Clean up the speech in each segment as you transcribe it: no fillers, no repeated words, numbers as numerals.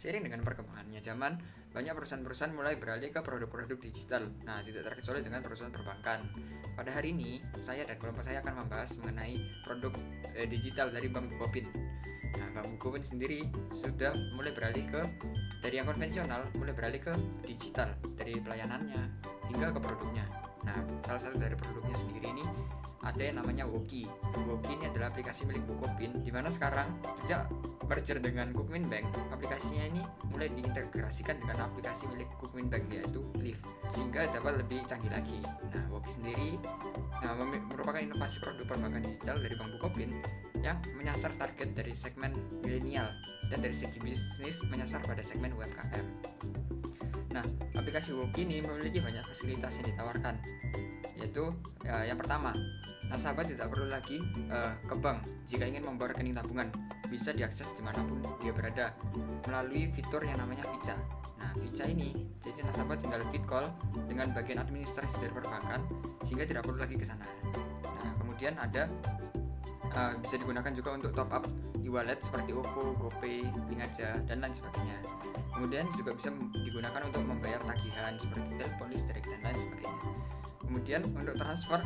Seiring dengan perkembangannya zaman, banyak perusahaan-perusahaan mulai beralih ke produk-produk digital. Nah, tidak terkecuali dengan perusahaan perbankan. Pada hari ini, saya dan kelompok saya akan membahas mengenai produk digital dari Bank Bukopin. Nah, Bank Bukopin sendiri sudah mulai beralih dari yang konvensional, mulai beralih ke digital, dari pelayanannya hingga ke produknya. Nah, salah satu dari produknya sendiri ini ada yang namanya Woki. Woki ini adalah aplikasi milik Bukopin, di mana sekarang sejak merger dengan Kukmin Bank, aplikasinya ini mulai diintegrasikan dengan aplikasi milik Kukmin Bank, yaitu Lift, sehingga dapat lebih canggih lagi. Nah, Woki sendiri merupakan inovasi produk perbankan digital dari Bank Bukopin yang menyasar target dari segmen milenial dan dari segi bisnis menyasar pada segmen UMKM. Nah, aplikasi Woki ini memiliki banyak fasilitas yang ditawarkan, yaitu yang pertama, nasabah tidak perlu lagi ke bank jika ingin membawa rekening tabungan, bisa diakses dimanapun dia berada melalui fitur yang namanya Vica. Nah, Vica ini jadi nasabah tinggal feed call dengan bagian administrasi dari perbankan sehingga tidak perlu lagi ke sana. Nah, kemudian ada bisa digunakan juga untuk top up e-wallet seperti OVO, GoPay, Linkaja, dan lain sebagainya. Kemudian juga bisa digunakan untuk membayar tagihan seperti telepon listrik dan lain sebagainya. Kemudian untuk transfer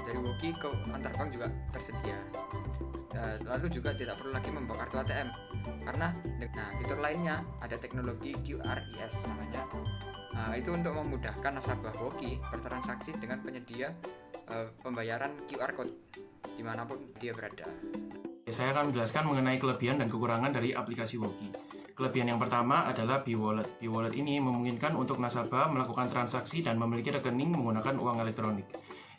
dari Woki ke antar bank juga tersedia. Lalu juga tidak perlu lagi membawa kartu ATM karena fitur lainnya ada teknologi QRIS namanya. Itu untuk memudahkan nasabah Woki bertransaksi dengan penyedia pembayaran QR code dimanapun dia berada. Saya akan menjelaskan mengenai kelebihan dan kekurangan dari aplikasi Woki. Kelebihan yang pertama adalah B-Wallet. B-Wallet ini memungkinkan untuk nasabah melakukan transaksi dan memiliki rekening menggunakan uang elektronik.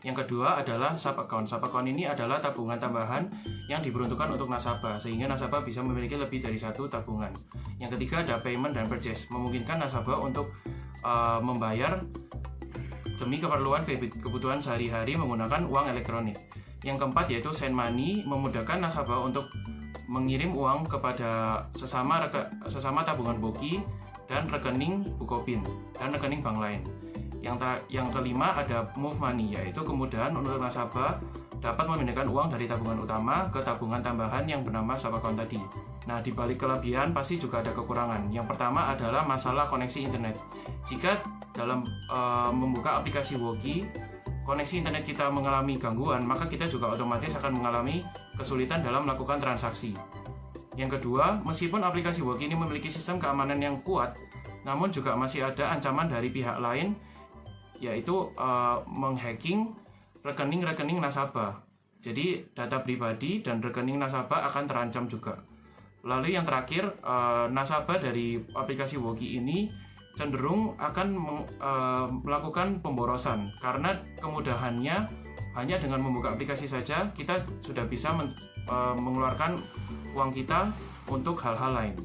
Yang kedua adalah Sub Account. Sub Account ini adalah tabungan tambahan yang diperuntukkan untuk nasabah, sehingga nasabah bisa memiliki lebih dari satu tabungan. Yang ketiga ada Payment dan Purchase, memungkinkan nasabah untuk membayar demi keperluan kebutuhan sehari-hari menggunakan uang elektronik. Yang keempat yaitu Send Money, memudahkan nasabah untuk mengirim uang kepada sesama tabungan Woki dan rekening Bukopin dan rekening bank lain. Yang kelima ada Move Money, yaitu kemudahan untuk nasabah dapat memindahkan uang dari tabungan utama ke tabungan tambahan yang bernama Sub Account tadi. Nah, di balik kelebihan pasti juga ada kekurangan. Yang pertama adalah masalah koneksi internet. Jika dalam membuka aplikasi Woki, koneksi internet kita mengalami gangguan, maka kita juga otomatis akan mengalami kesulitan dalam melakukan transaksi. Yang kedua, meskipun aplikasi Woki ini memiliki sistem keamanan yang kuat, namun juga masih ada ancaman dari pihak lain, yaitu menghacking rekening-rekening nasabah. Jadi data pribadi dan rekening nasabah akan terancam juga. Lalu yang terakhir, nasabah dari aplikasi Woki ini cenderung akan melakukan pemborosan karena kemudahannya hanya dengan membuka aplikasi saja kita sudah bisa mengeluarkan uang kita untuk hal-hal lain.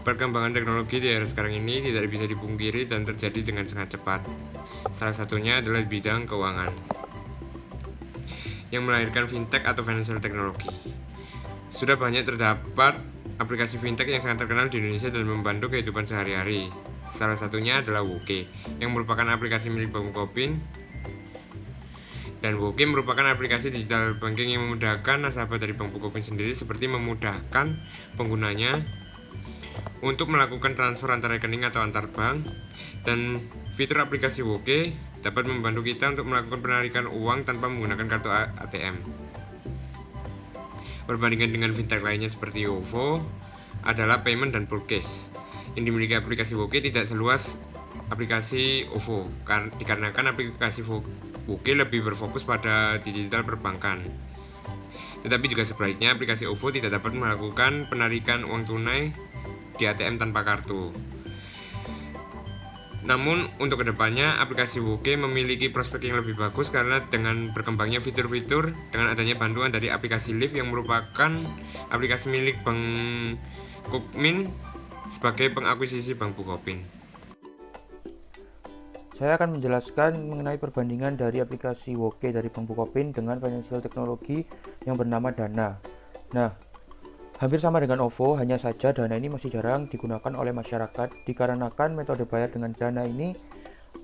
Perkembangan teknologi di era sekarang ini tidak bisa dipungkiri dan terjadi dengan sangat cepat. Salah satunya adalah di bidang keuangan yang melahirkan fintech atau financial technology. Sudah banyak terdapat aplikasi fintech yang sangat terkenal di Indonesia dan membantu kehidupan sehari-hari. Salah satunya adalah Woki, yang merupakan aplikasi milik Bank Bukopin. Dan Woki merupakan aplikasi digital banking yang memudahkan nasabah dari Bank Bukopin sendiri, seperti memudahkan penggunanya untuk melakukan transfer antar rekening atau antar bank. Dan fitur aplikasi Woki dapat membantu kita untuk melakukan penarikan uang tanpa menggunakan kartu ATM. Perbandingan dengan fintech lainnya seperti OVO adalah Payment dan Purchase. Yang dimiliki aplikasi Woki tidak seluas aplikasi OVO, dikarenakan aplikasi Woki lebih berfokus pada digital perbankan. Tetapi juga sebaliknya, aplikasi OVO tidak dapat melakukan penarikan uang tunai di ATM tanpa kartu. Namun untuk kedepannya, aplikasi Woki memiliki prospek yang lebih bagus karena dengan berkembangnya fitur-fitur dengan adanya bantuan dari aplikasi Lift yang merupakan aplikasi milik Bank Kukmin sebagai pengakuisisi Bank Bukopin. Saya akan menjelaskan mengenai perbandingan dari aplikasi Woki dari Bank Bukopin dengan financial teknologi yang bernama Dana. Nah, hampir sama dengan OVO, hanya saja Dana ini masih jarang digunakan oleh masyarakat dikarenakan metode bayar dengan Dana ini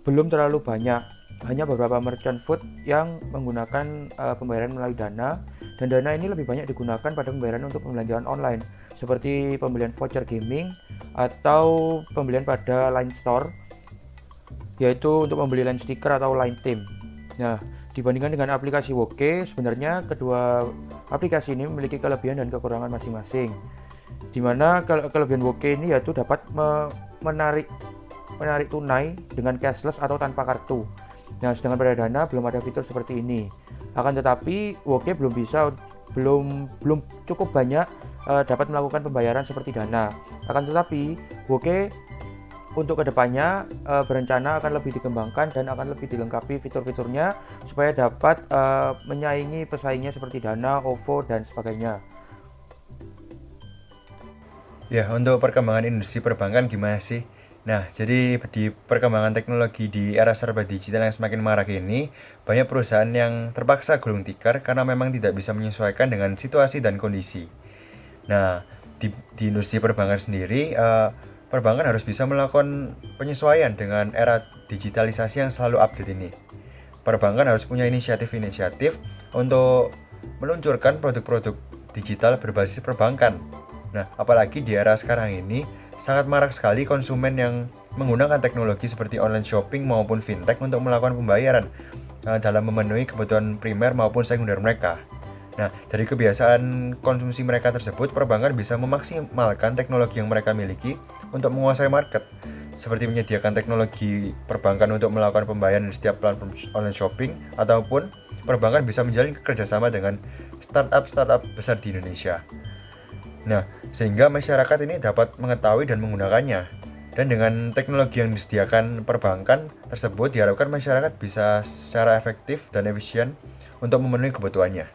belum terlalu banyak. Hanya beberapa merchant food yang menggunakan pembayaran melalui Dana, dan Dana ini lebih banyak digunakan pada pembayaran untuk pembelanjaan online. seperti pembelian voucher gaming atau pembelian pada Line Store, yaitu untuk membeli line stiker atau line theme. Nah, dibandingkan dengan aplikasi Woke, sebenarnya kedua aplikasi ini memiliki kelebihan dan kekurangan masing-masing. Di mana kelebihan Woke ini yaitu dapat menarik tunai dengan cashless atau tanpa kartu. Nah, sedangkan pada Dana belum ada fitur seperti ini. Akan tetapi Woke belum cukup banyak dapat melakukan pembayaran seperti Dana. Akan tetapi Woke untuk kedepannya berencana akan lebih dikembangkan dan akan lebih dilengkapi fitur-fiturnya supaya dapat menyaingi pesaingnya seperti Dana, OVO, dan sebagainya. Ya, untuk perkembangan industri perbankan gimana sih? Nah, jadi di perkembangan teknologi di era serba digital yang semakin marak ini, banyak perusahaan yang terpaksa gulung tikar karena memang tidak bisa menyesuaikan dengan situasi dan kondisi. Nah, di industri perbankan sendiri, perbankan harus bisa melakukan penyesuaian dengan era digitalisasi yang selalu update ini. Perbankan harus punya inisiatif-inisiatif untuk meluncurkan produk-produk digital berbasis perbankan. Nah, apalagi di era sekarang ini, sangat marak sekali konsumen yang menggunakan teknologi seperti online shopping maupun fintech untuk melakukan pembayaran dalam memenuhi kebutuhan primer maupun sekunder mereka. Nah, dari kebiasaan konsumsi mereka tersebut, perbankan bisa memaksimalkan teknologi yang mereka miliki untuk menguasai market, seperti menyediakan teknologi perbankan untuk melakukan pembayaran di setiap platform online shopping, ataupun perbankan bisa menjalin kerjasama dengan startup besar di Indonesia. Nah, sehingga masyarakat ini dapat mengetahui dan menggunakannya. Dan dengan teknologi yang disediakan perbankan tersebut, diharapkan masyarakat bisa secara efektif dan efisien untuk memenuhi kebutuhannya.